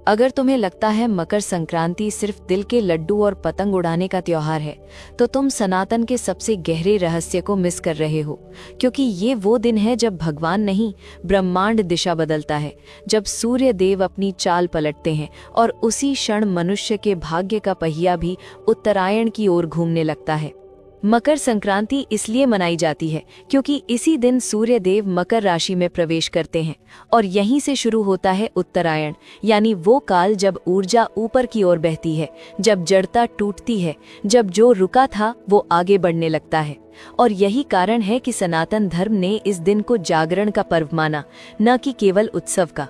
अगर तुम्हें लगता है मकर संक्रांति सिर्फ दिल के लड्डू और पतंग उड़ाने का त्योहार है, तो तुम सनातन के सबसे गहरे रहस्य को मिस कर रहे हो। क्योंकि ये वो दिन है जब भगवान नहीं, ब्रह्मांड दिशा बदलता है, जब सूर्य देव अपनी चाल पलटते हैं और उसी क्षण मनुष्य के भाग्य का पहिया भी उत्तरायण की ओर घूमने लगता है। मकर संक्रांति इसलिए मनाई जाती है क्योंकि इसी दिन सूर्य देव मकर राशि में प्रवेश करते हैं और यहीं से शुरू होता है उत्तरायण, यानी वो काल जब ऊर्जा ऊपर की ओर बहती है, जब जड़ता टूटती है, जब जो रुका था वो आगे बढ़ने लगता है। और यही कारण है कि सनातन धर्म ने इस दिन को जागरण का पर्व माना, न कि केवल उत्सव का।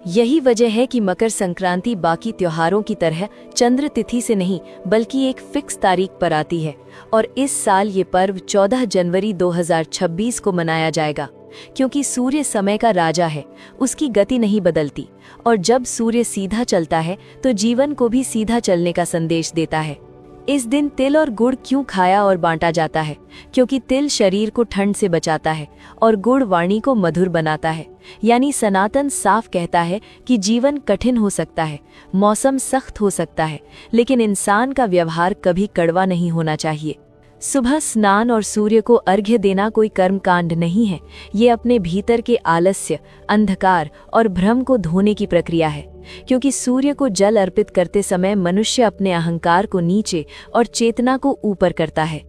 यही वजह है कि मकर संक्रांति बाकी त्योहारों की तरह चंद्र तिथि से नहीं बल्कि एक फिक्स तारीख पर आती है। और इस साल ये पर्व 14 जनवरी 2026 को मनाया जाएगा, क्योंकि सूर्य समय का राजा है, उसकी गति नहीं बदलती, और जब सूर्य सीधा चलता है तो जीवन को भी सीधा चलने का संदेश देता है। इस दिन तिल और गुड़ क्यों खाया और बांटा जाता है? क्योंकि तिल शरीर को ठंड से बचाता है और गुड़ वाणी को मधुर बनाता है। यानी सनातन साफ कहता है कि जीवन कठिन हो सकता है, मौसम सख्त हो सकता है, लेकिन इंसान का व्यवहार कभी कड़वा नहीं होना चाहिए। सुबह स्नान और सूर्य को अर्घ्य देना कोई कर्मकांड नहीं है, ये अपने भीतर के आलस्य, अंधकार और भ्रम को धोने की प्रक्रिया है। क्योंकि सूर्य को जल अर्पित करते समय मनुष्य अपने अहंकार को नीचे और चेतना को ऊपर करता है।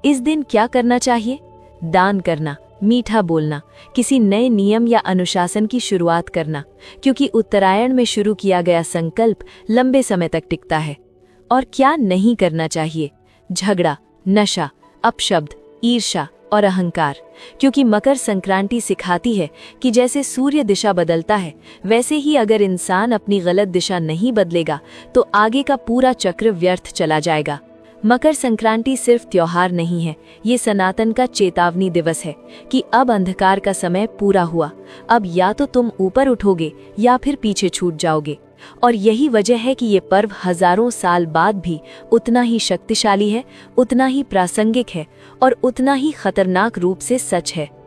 इस दिन क्या करना चाहिए? दान करना, मीठा बोलना, किसी नए नियम या अनुशासन की शुरुआत करना, क्योंकि उत्तरायण में शुरू किया गया संकल्प लंबे समय तक टिकता है। और क्या नहीं करना चाहिए? झगड़ा, नशा, अपशब्द, ईर्ष्या और अहंकार, क्योंकि मकर संक्रांति सिखाती है कि जैसे सूर्य दिशा बदलता है, वैसे ही अगर इंसान अपनी गलत दिशा नहीं बदलेगा तो आगे का पूरा चक्र व्यर्थ चला जाएगा। मकर संक्रांति सिर्फ त्योहार नहीं है, ये सनातन का चेतावनी दिवस है कि अब अंधकार का समय पूरा हुआ। अब या तो तुम ऊपर उठोगे या फिर पीछे छूट जाओगे। और यही वजह है कि ये पर्व हजारों साल बाद भी उतना ही शक्तिशाली है, उतना ही प्रासंगिक है और उतना ही खतरनाक रूप से सच है।